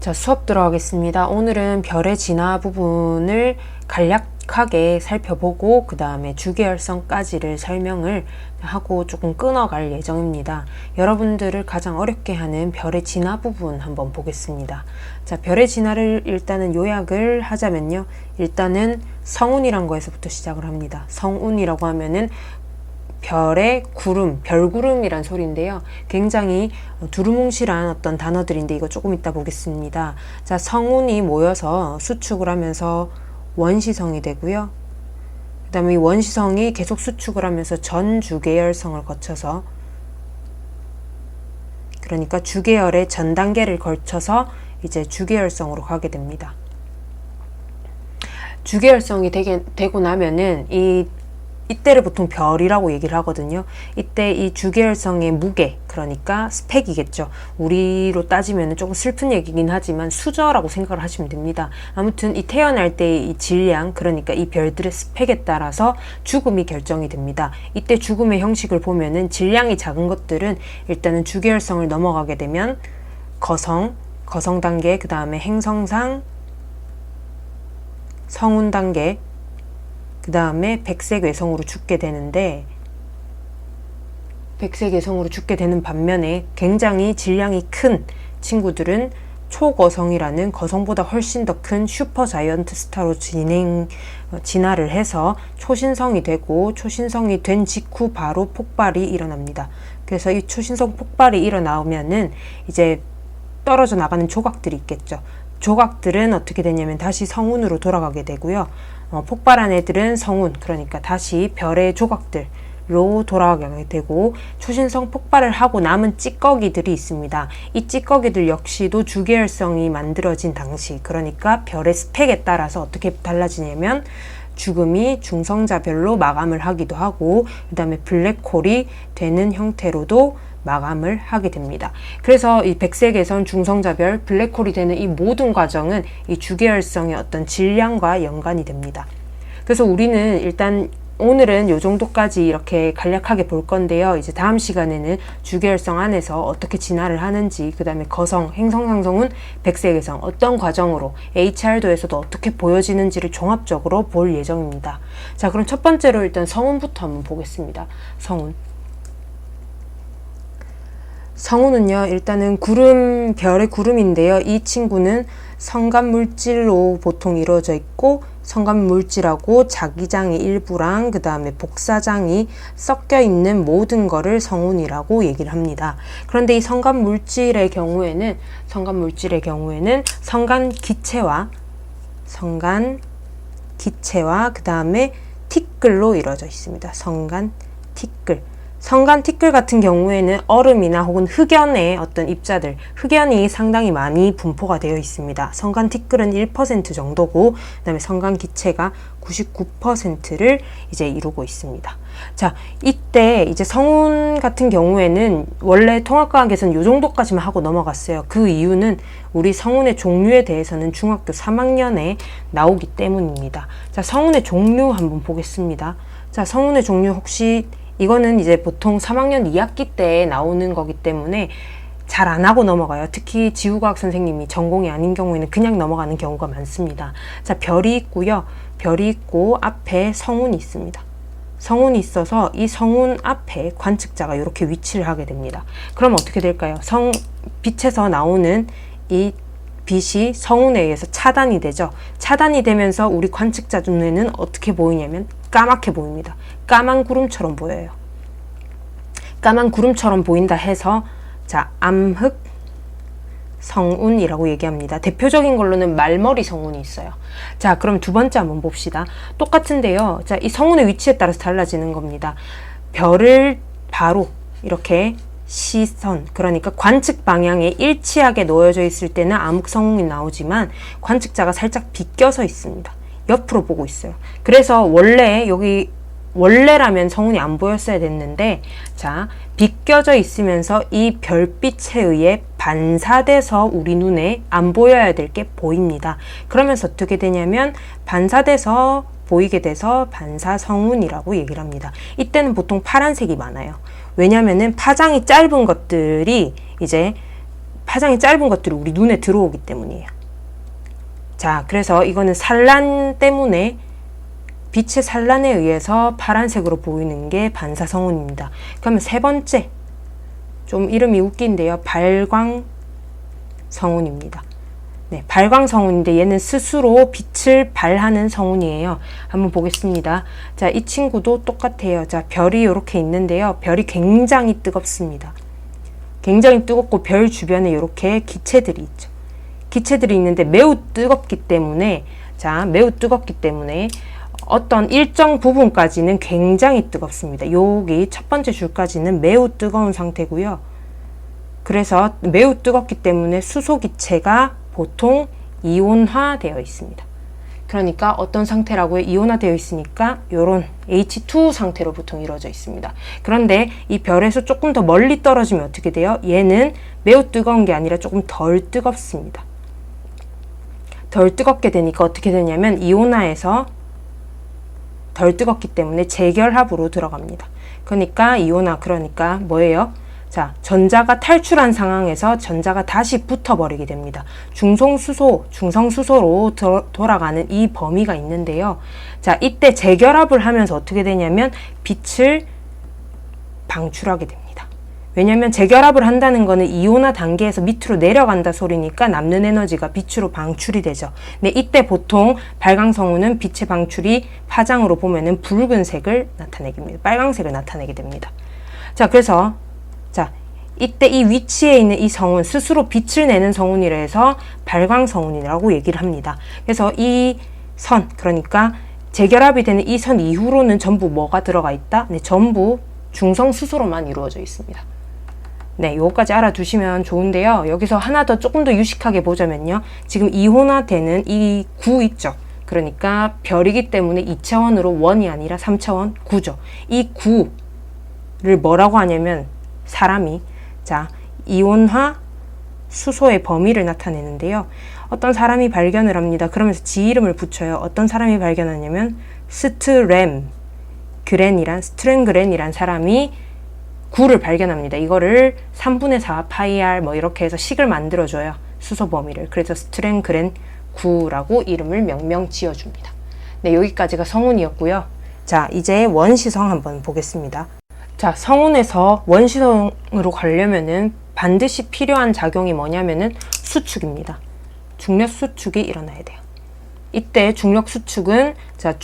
자, 수업 들어가겠습니다. 오늘은 별의 진화 부분을 간략하게 살펴보고 그 다음에 주계열성까지를 설명을 하고 조금 끊어갈 예정입니다. 여러분들을 가장 어렵게 하는 별의 진화 부분 한번 보겠습니다. 자, 별의 진화를 일단은 요약을 하자면요. 일단은 성운이란 거에서부터 시작을 합니다. 성운이라고 하면은 별의 구름, 별구름이란 소리인데요. 굉장히 두루뭉실한 어떤 단어들인데 이거 조금 이따 보겠습니다. 자, 성운이 모여서 수축을 하면서 원시성이 되고요. 그 다음에 이 원시성이 계속 수축을 하면서 전주계열성을 거쳐서, 그러니까 주계열의 전 단계를 거쳐서 이제 주계열성으로 가게 됩니다. 주계열성이 되고 나면은 이때를 보통 별이라고 얘기를 하거든요. 이때 이 주계열성의 무게, 그러니까 스펙이겠죠. 우리로 따지면 조금 슬픈 얘기긴 하지만 수저라고 생각을 하시면 됩니다. 아무튼 이 태어날 때의 이 질량, 그러니까 이 별들의 스펙에 따라서 죽음이 결정이 됩니다. 이때 죽음의 형식을 보면은 질량이 작은 것들은 일단은 주계열성을 넘어가게 되면 거성 단계, 그 다음에 행성상, 성운 단계, 그 다음에 백색외성으로 죽게 되는데, 백색외성으로 죽게 되는 반면에 굉장히 질량이 큰 친구들은 초거성이라는 거성보다 훨씬 더 큰 슈퍼 자이언트 스타로 진화를 해서 초신성이 되고, 초신성이 된 직후 바로 폭발이 일어납니다. 그래서 이 초신성 폭발이 일어나면은 이제 떨어져 나가는 조각들이 있겠죠. 조각들은 어떻게 되냐면 다시 성운으로 돌아가게 되고요. 폭발한 애들은 성운, 그러니까 다시 별의 조각들로 돌아가게 되고, 초신성 폭발을 하고 남은 찌꺼기들이 있습니다. 이 찌꺼기들 역시도 주계열성이 만들어진 당시, 그러니까 별의 스펙에 따라서 어떻게 달라지냐면 죽음이 중성자별로 마감을 하기도 하고, 그 다음에 블랙홀이 되는 형태로도 마감을 하게 됩니다. 그래서 이 백색에선 중성자별, 블랙홀이 되는 이 모든 과정은 이 주계열성의 어떤 질량과 연관이 됩니다. 그래서 우리는 일단 오늘은 요 정도까지 이렇게 간략하게 볼 건데요. 이제 다음 시간에는 주계열성 안에서 어떻게 진화를 하는지, 그 다음에 거성, 행성상성은 백색외성 어떤 과정으로 HR도에서도 어떻게 보여지는지를 종합적으로 볼 예정입니다. 자, 그럼 첫 번째로 일단 성운부터 한번 보겠습니다. 성운은요, 일단은 별의 구름인데요. 이 친구는 성간물질로 보통 이루어져 있고, 성간물질하고 자기장의 일부랑 그 다음에 복사장이 섞여 있는 모든 거를 성운이라고 얘기를 합니다. 그런데 이 성간물질의 경우에는 성간기체와 그 다음에 티끌로 이루어져 있습니다. 성간티끌. 성간티끌 같은 경우에는 얼음이나 혹은 흑연의 어떤 입자들, 흑연이 상당히 많이 분포가 되어 있습니다. 성간티끌은 1% 정도고, 그 다음에 성간기체가 99%를 이제 이루고 있습니다. 자, 이때 이제 성운 같은 경우에는 원래 통합과학에서는 이 정도까지만 하고 넘어갔어요. 그 이유는 우리 성운의 종류에 대해서는 중학교 3학년에 나오기 때문입니다. 자, 성운의 종류 한번 보겠습니다. 자, 성운의 종류 혹시 이거는 이제 보통 3학년 2학기 때 나오는 거기 때문에 잘 안 하고 넘어가요. 특히 지구과학 선생님이 전공이 아닌 경우에는 그냥 넘어가는 경우가 많습니다. 자, 별이 있고요. 별이 있고 앞에 성운이 있습니다. 성운이 있어서 이 성운 앞에 관측자가 이렇게 위치를 하게 됩니다. 그럼 어떻게 될까요? 빛에서 나오는 이 빛이 성운에 의해서 차단이 되죠. 차단이 되면서 우리 관측자 눈에는 어떻게 보이냐면 까맣게 보입니다. 까만 구름처럼 보여요. 까만 구름처럼 보인다 해서 자, 암흑 성운이라고 얘기합니다. 대표적인 걸로는 말머리 성운이 있어요. 자, 그럼 두 번째 한번 봅시다. 똑같은데요. 자, 이 성운의 위치에 따라서 달라지는 겁니다. 별을 바로 이렇게 시선, 그러니까 관측 방향에 일치하게 놓여져 있을 때는 암흑성운이 나오지만 관측자가 살짝 비껴서 있습니다. 옆으로 보고 있어요. 그래서 원래라면 성운이 안 보였어야 됐는데, 자, 비껴져 있으면서 이 별빛에 의해 반사돼서 우리 눈에 안 보여야 될 게 보입니다. 그러면서 어떻게 되냐면 반사돼서 보이게 돼서 반사성운이라고 얘기를 합니다. 이때는 보통 파란색이 많아요. 왜냐면은 파장이 짧은 것들이 이제 파장이 짧은 것들이 우리 눈에 들어오기 때문이에요. 자, 그래서 이거는 산란 때문에 빛의 산란에 의해서 파란색으로 보이는 게 반사성운입니다. 그러면 세 번째, 좀 이름이 웃긴데요. 발광성운입니다. 네, 발광성운인데 얘는 스스로 빛을 발하는 성운이에요. 한번 보겠습니다. 자, 이 친구도 똑같아요. 자, 별이 이렇게 있는데요. 별이 굉장히 뜨겁습니다. 굉장히 뜨겁고 별 주변에 이렇게 기체들이 있죠. 기체들이 있는데 매우 뜨겁기 때문에, 자, 매우 뜨겁기 때문에 어떤 일정 부분까지는 굉장히 뜨겁습니다. 여기 첫 번째 줄까지는 매우 뜨거운 상태고요. 그래서 매우 뜨겁기 때문에 수소 기체가 보통 이온화되어 있습니다. 그러니까 어떤 상태라고요? 이온화되어 있으니까 이런 H2 상태로 보통 이루어져 있습니다. 그런데 이 별에서 조금 더 멀리 떨어지면 어떻게 돼요? 얘는 매우 뜨거운 게 아니라 조금 덜 뜨겁습니다. 덜 뜨겁게 되니까 어떻게 되냐면 이온화에서 덜 뜨겁기 때문에 재결합으로 들어갑니다. 그러니까 이온화, 그러니까 뭐예요? 자, 전자가 탈출한 상황에서 전자가 다시 붙어버리게 됩니다. 중성수소, 중성수소로 돌아가는 이 범위가 있는데요. 자, 이때 재결합을 하면서 어떻게 되냐면 빛을 방출하게 됩니다. 왜냐면 재결합을 한다는 거는 이온화 단계에서 밑으로 내려간다 소리니까 남는 에너지가 빛으로 방출이 되죠. 근데 이때 보통 발광성운은 빛의 방출이 파장으로 보면은 붉은색을 나타내게 됩니다. 빨강색을 나타내게 됩니다. 자, 그래서 자, 이때 이 위치에 있는 이 성운, 스스로 빛을 내는 성운이라 해서 발광성운이라고 얘기를 합니다. 그래서 이 선, 그러니까 재결합이 되는 이 선 이후로는 전부 뭐가 들어가 있다? 네, 전부 중성수소로만 이루어져 있습니다. 네, 요거까지 알아두시면 좋은데요. 여기서 하나 더 조금 더 유식하게 보자면요. 지금 이온화되는 이 구 있죠? 그러니까 별이기 때문에 2차원으로 원이 아니라 3차원 구죠. 이 구를 뭐라고 하냐면 사람이, 자, 이온화 수소의 범위를 나타내는데요. 어떤 사람이 발견을 합니다. 그러면서 지 이름을 붙여요. 어떤 사람이 발견하냐면 스트랭그렌이란 사람이 구를 발견합니다. 이거를 3분의 4 파이 r 뭐 이렇게 해서 식을 만들어줘요. 수소 범위를. 그래서 스트랭그렌 9라고 이름을 명명 지어줍니다. 네, 여기까지가 성운이었고요. 자, 이제 원시성 한번 보겠습니다. 자, 성운에서 원시성으로 가려면은 반드시 필요한 작용이 뭐냐면은 수축입니다. 중력 수축이 일어나야 돼요. 이때 중력 수축은, 자,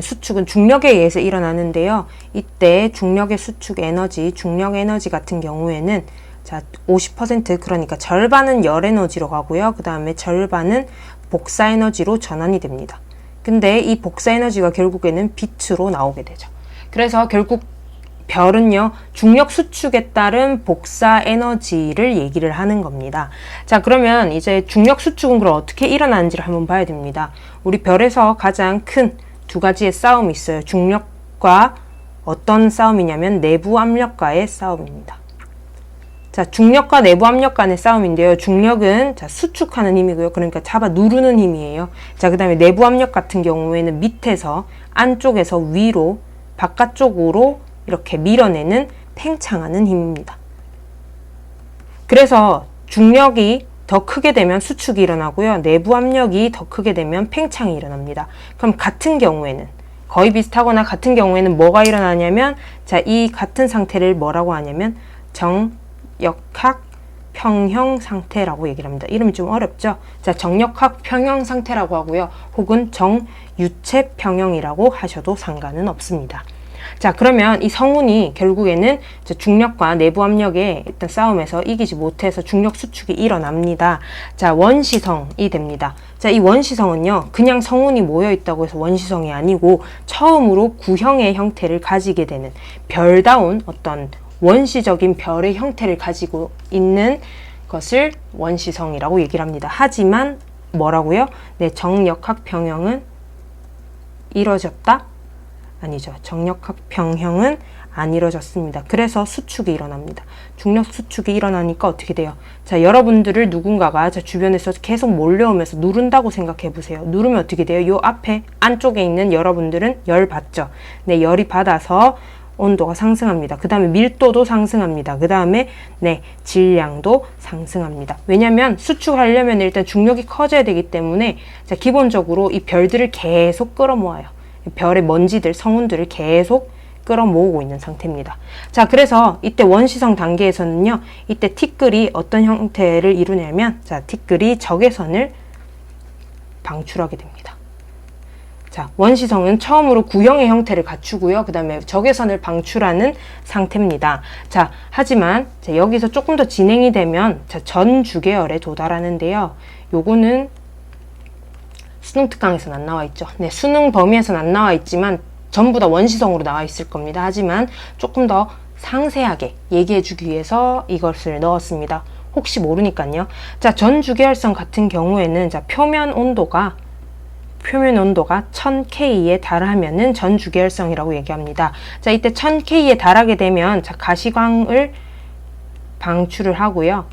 수축은 중력에 의해서 일어나는데요. 이때 중력의 수축 에너지, 중력 에너지 같은 경우에는 자, 50% 그러니까 절반은 열 에너지로 가고요. 그 다음에 절반은 복사 에너지로 전환이 됩니다. 근데 이 복사 에너지가 결국에는 빛으로 나오게 되죠. 그래서 결국 별은요, 중력 수축에 따른 복사 에너지를 얘기를 하는 겁니다. 자, 그러면 이제 중력 수축은 그럼 어떻게 일어나는지를 한번 봐야 됩니다. 우리 별에서 가장 큰 두 가지의 싸움이 있어요. 중력과 어떤 싸움이냐면 내부 압력과의 싸움입니다. 자, 중력과 내부 압력 간의 싸움인데요. 중력은 자, 수축하는 힘이고요. 그러니까 잡아 누르는 힘이에요. 자, 그 다음에 내부 압력 같은 경우에는 밑에서 안쪽에서 위로 바깥쪽으로 이렇게 밀어내는 팽창하는 힘입니다. 그래서 중력이 더 크게 되면 수축이 일어나고요. 내부 압력이 더 크게 되면 팽창이 일어납니다. 그럼 같은 경우에는 거의 비슷하거나 같은 경우에는 뭐가 일어나냐면 자, 이 같은 상태를 뭐라고 하냐면 정역학 평형 상태라고 얘기를 합니다. 이름이 좀 어렵죠? 자, 정역학 평형 상태라고 하고요. 혹은 정유체 평형이라고 하셔도 상관은 없습니다. 자, 그러면 이 성운이 결국에는 중력과 내부 압력의 일단 싸움에서 이기지 못해서 중력 수축이 일어납니다. 자, 원시성이 됩니다. 자, 이 원시성은요, 그냥 성운이 모여 있다고 해서 원시성이 아니고 처음으로 구형의 형태를 가지게 되는 별다운 어떤 원시적인 별의 형태를 가지고 있는 것을 원시성이라고 얘기를 합니다. 하지만 뭐라고요? 네, 정역학 평형은 이루어졌다? 아니죠. 정역학 평형은 안 이루어졌습니다. 그래서 수축이 일어납니다. 중력 수축이 일어나니까 어떻게 돼요? 자, 여러분들을 누군가가 자, 주변에서 계속 몰려오면서 누른다고 생각해 보세요. 누르면 어떻게 돼요? 요 앞에 안쪽에 있는 여러분들은 열 받죠. 네, 열이 받아서 온도가 상승합니다. 그 다음에 밀도도 상승합니다. 그 다음에 네, 질량도 상승합니다. 왜냐하면 수축하려면 일단 중력이 커져야 되기 때문에 자, 기본적으로 이 별들을 계속 끌어모아요. 별의 먼지들, 성운들을 계속 끌어모으고 있는 상태입니다. 자, 그래서 이때 원시성 단계에서는요, 이때 티끌이 어떤 형태를 이루냐면, 자, 티끌이 적외선을 방출하게 됩니다. 자, 원시성은 처음으로 구형의 형태를 갖추고요. 그 다음에 적외선을 방출하는 상태입니다. 자, 하지만 자, 여기서 조금 더 진행이 되면 자, 전 주계열에 도달하는데요. 요거는 수능 특강에서는 안 나와 있죠. 네, 수능 범위에서는 안 나와 있지만 전부 다 원시성으로 나와 있을 겁니다. 하지만 조금 더 상세하게 얘기해 주기 위해서 이것을 넣었습니다. 혹시 모르니까요. 자, 전 주계열성 같은 경우에는 자, 표면 온도가 1000K에 달하면은 전 주계열성이라고 얘기합니다. 자, 이때 1000K에 달하게 되면 자, 가시광을 방출을 하고요.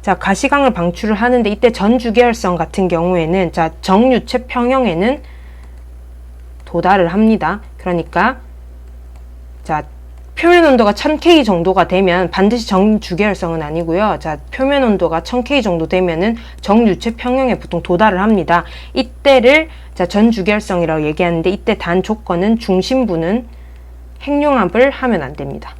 자, 가시광을 방출을 하는데 이때 전 주계열성 같은 경우에는 자, 정유체 평형에는 도달을 합니다. 그러니까 자, 표면 온도가 1000K 정도가 되면 반드시 정주계열성은 아니고요. 자, 표면 온도가 1000K 정도 되면은 정유체 평형에 보통 도달을 합니다. 이때를 자, 전주계열성이라고 얘기하는데 이때 단 조건은 중심부는 핵융합을 하면 안 됩니다.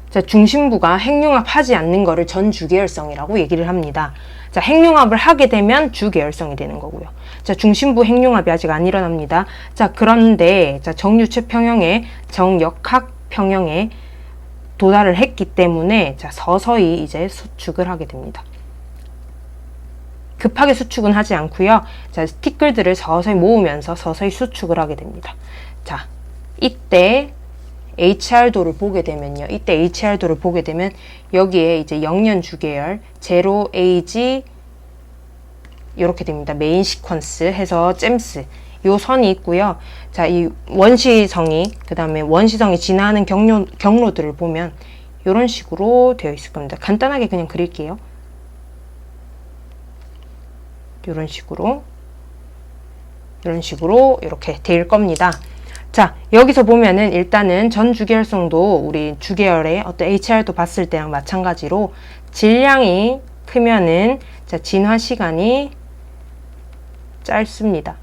자, 중심부가 핵융합하지 않는 거를 전주계열성이라고 얘기를 합니다. 자, 핵융합을 하게 되면 주계열성이 되는 거고요. 자, 중심부 핵융합이 아직 안 일어납니다. 자, 그런데 자, 정유체 평형에 정역학 평형에 도달을 했기 때문에 자, 서서히 이제 수축을 하게 됩니다. 급하게 수축은 하지 않고요. 자, 티끌들을 서서히 모으면서 서서히 수축을 하게 됩니다. 자, 이때 HR도를 보게 되면요. 이때 HR도를 보게 되면 여기에 이제 영년 주계열 0AG 이렇게 됩니다. 메인 시퀀스 해서 잼스 요 선이 있고요. 자, 이 원시성이 그 다음에 원시성이 지나는 경로들을 보면 이런 식으로 되어 있을 겁니다. 간단하게 그냥 그릴게요. 이런 식으로 이렇게 될 겁니다. 자, 여기서 보면은 일단은 전 주계열성도 우리 주계열의 어떤 HR도 봤을 때랑 마찬가지로 질량이 크면은 자, 진화 시간이 짧습니다.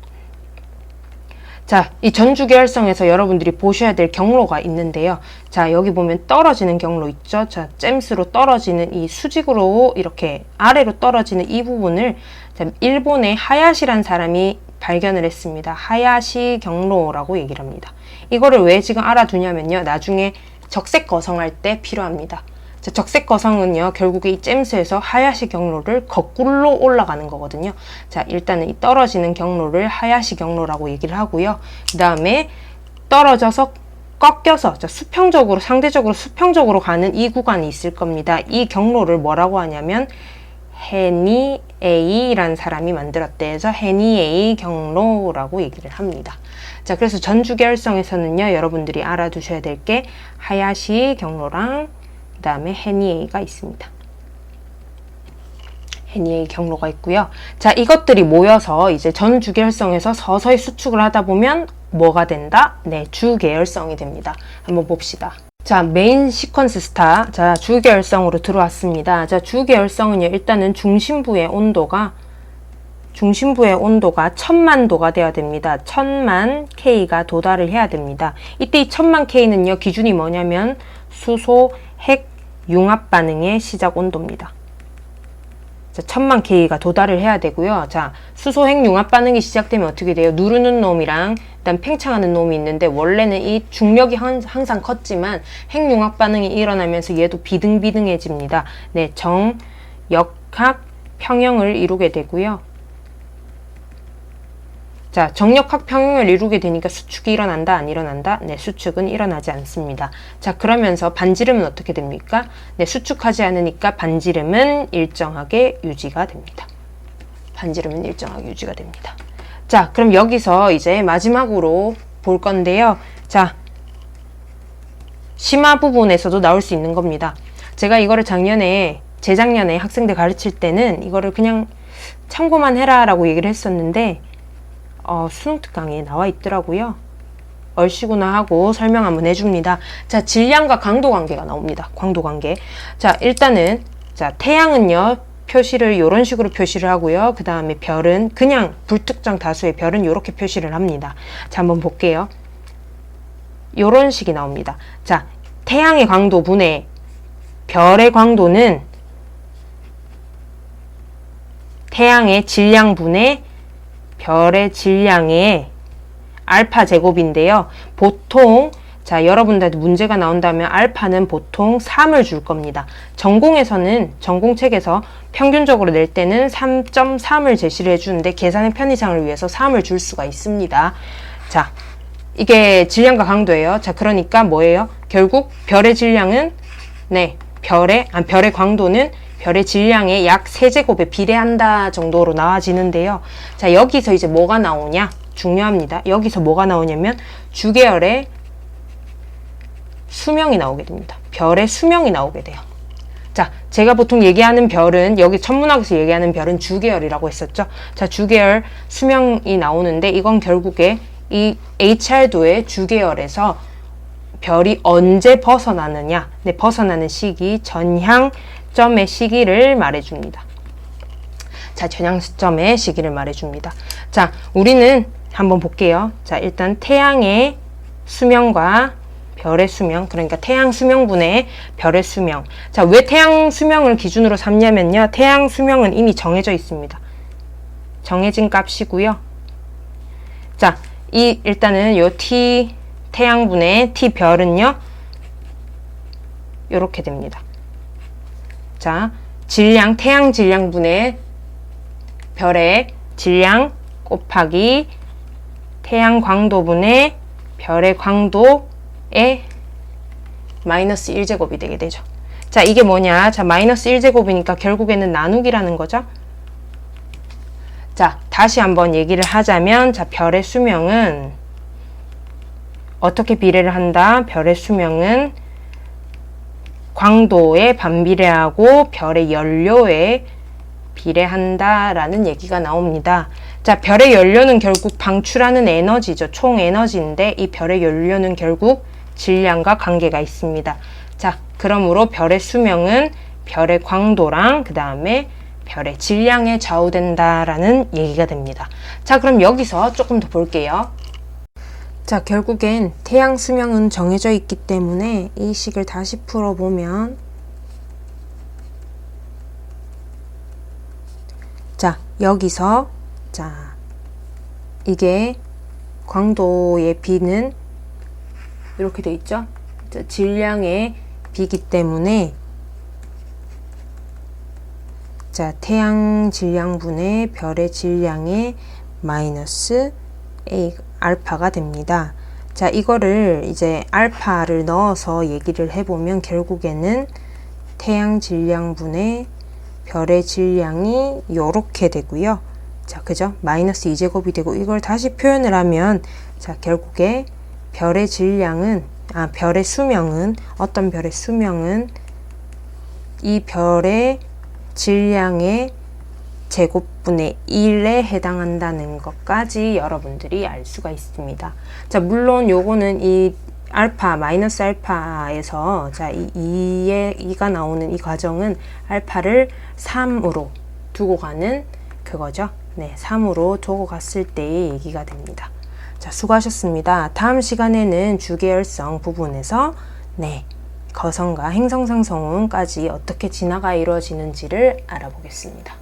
자, 이 전주계열성에서 여러분들이 보셔야 될 경로가 있는데요. 자, 여기 보면 떨어지는 경로 있죠. 자, 잼스로 떨어지는 이 수직으로 이렇게 아래로 떨어지는 이 부분을 자, 일본의 하야시란 사람이 발견을 했습니다. 하야시 경로라고 얘기를 합니다. 이거를 왜 지금 알아두냐면요. 나중에 적색 거성할 때 필요합니다. 자, 적색 거성은요, 결국에 이 잼스에서 하야시 경로를 거꾸로 올라가는 거거든요. 자, 일단은 이 떨어지는 경로를 하야시 경로라고 얘기를 하고요. 그 다음에 떨어져서 꺾여서 자, 수평적으로, 상대적으로 수평적으로 가는 이 구간이 있을 겁니다. 이 경로를 뭐라고 하냐면 헤니에이라는 사람이 만들었대. 해서 헤니에이 경로라고 얘기를 합니다. 자, 그래서 전주계열성에서는요, 여러분들이 알아두셔야 될 게 하야시 경로랑 그 다음에 헤니에이가 있습니다. 헤니에이 경로가 있고요. 자, 이것들이 모여서 이제 전주계열성에서 서서히 수축을 하다 보면 뭐가 된다? 네, 주계열성이 됩니다. 한번 봅시다. 자, 메인 시퀀스 스타. 자, 주계열성으로 들어왔습니다. 자, 주계열성은요, 일단은 중심부의 온도가 1000만 도가 되어야 됩니다. 1000만 K가 도달을 해야 됩니다. 이때 이 1000만 K는요, 기준이 뭐냐면 수소 핵 융합 반응의 시작 온도입니다. 자, 1000만 K가 도달을 해야 되고요. 자, 수소 핵 융합 반응이 시작되면 어떻게 돼요? 누르는 놈이랑 일단 팽창하는 놈이 있는데 원래는 이 중력이 항상 컸지만 핵 융합 반응이 일어나면서 얘도 비등비등해집니다. 네, 정역학 평형을 이루게 되고요. 자, 정역학 평형을 이루게 되니까 수축이 일어난다, 안 일어난다? 네, 수축은 일어나지 않습니다. 자, 그러면서 반지름은 어떻게 됩니까? 네, 수축하지 않으니까 반지름은 일정하게 유지가 됩니다. 반지름은 일정하게 유지가 됩니다. 자, 그럼 여기서 이제 마지막으로 볼 건데요. 자, 심화 부분에서도 나올 수 있는 겁니다. 제가 이거를 재작년에 학생들 가르칠 때는 이거를 그냥 참고만 해라 라고 얘기를 했었는데 수능 특강에 나와 있더라고요. 얼씨구나 하고 설명 한번 해줍니다. 자, 질량과 강도 관계가 나옵니다. 광도 관계. 자, 일단은 자, 태양은요, 표시를 이런 식으로 표시를 하고요. 그 다음에 별은 그냥 불특정 다수의 별은 이렇게 표시를 합니다. 자, 한번 볼게요. 이런 식이 나옵니다. 자, 태양의 광도 분의 별의 광도는 태양의 질량 분의 별의 질량의 알파 제곱인데요. 보통 자, 여러분들한테 문제가 나온다면 알파는 보통 3을 줄 겁니다. 전공에서는 전공책에서 평균적으로 낼 때는 3.3을 제시를 해주는데 계산의 편의상을 위해서 3을 줄 수가 있습니다. 자, 이게 질량과 강도예요. 자, 그러니까 뭐예요? 결국 별의 질량은 별의 광도는 별의 질량의 약 3제곱에 비례한다 정도로 나와지는데요. 자, 여기서 이제 뭐가 나오냐? 중요합니다. 여기서 뭐가 나오냐면 주계열의 수명이 나오게 됩니다. 별의 수명이 나오게 돼요. 자, 제가 보통 얘기하는 별은 여기 천문학에서 얘기하는 별은 주계열이라고 했었죠. 자, 주계열 수명이 나오는데 이건 결국에 이 HR도의 주계열에서 별이 언제 벗어나느냐, 벗어나는 시기, 전향점의 시기를 말해줍니다. 자, 전향점의 시기를 말해줍니다. 자, 우리는 한번 볼게요. 자, 일단 태양의 수명과 별의 수명, 그러니까 태양 수명분의 별의 수명. 자, 왜 태양 수명을 기준으로 삼냐면요. 태양 수명은 이미 정해져 있습니다. 정해진 값이고요. 자, 일단은 요 T 태양분의 T 별은요. 요렇게 됩니다. 자, 질량, 태양 질량분의 별의 질량 곱하기 태양 광도분의 별의 광도의 마이너스 1제곱이 되게 되죠. 자, 이게 뭐냐? 자, 마이너스 1제곱이니까 결국에는 나누기라는 거죠. 자, 다시 한번 얘기를 하자면, 자, 별의 수명은 어떻게 비례를 한다? 별의 수명은 광도에 반비례하고 별의 연료에 비례한다라는 얘기가 나옵니다. 자, 별의 연료는 결국 방출하는 에너지죠. 총 에너지인데 이 별의 연료는 결국 질량과 관계가 있습니다. 자, 그러므로 별의 수명은 별의 광도랑 그 다음에 별의 질량에 좌우된다라는 얘기가 됩니다. 자, 그럼 여기서 조금 더 볼게요. 자, 결국엔 태양 수명은 정해져 있기 때문에 이 식을 다시 풀어보면, 자, 여기서 자, 이게 광도의 비는 이렇게 돼 있죠. 자, 질량의 비기 때문에 자, 태양 질량분의 별의 질량의 마이너스 A 알파가 됩니다. 자, 이거를 이제 알파를 넣어서 얘기를 해보면 결국에는 태양 질량분의 별의 질량이 요렇게 되고요. 자, 그죠? 마이너스 2제곱이 되고 이걸 다시 표현을 하면 자, 결국에 별의 질량은 별의 수명은 어떤 별의 수명은 이 별의 질량의 제곱분의 1에 해당한다는 것까지 여러분들이 알 수가 있습니다. 자, 물론 요거는 이 알파, 마이너스 알파에서 자, 2가 나오는 이 과정은 알파를 3으로 두고 가는 그거죠. 네, 3으로 두고 갔을 때의 얘기가 됩니다. 자, 수고하셨습니다. 다음 시간에는 주계열성 부분에서 거성과 행성상성운까지 어떻게 진화가 이루어지는지를 알아보겠습니다.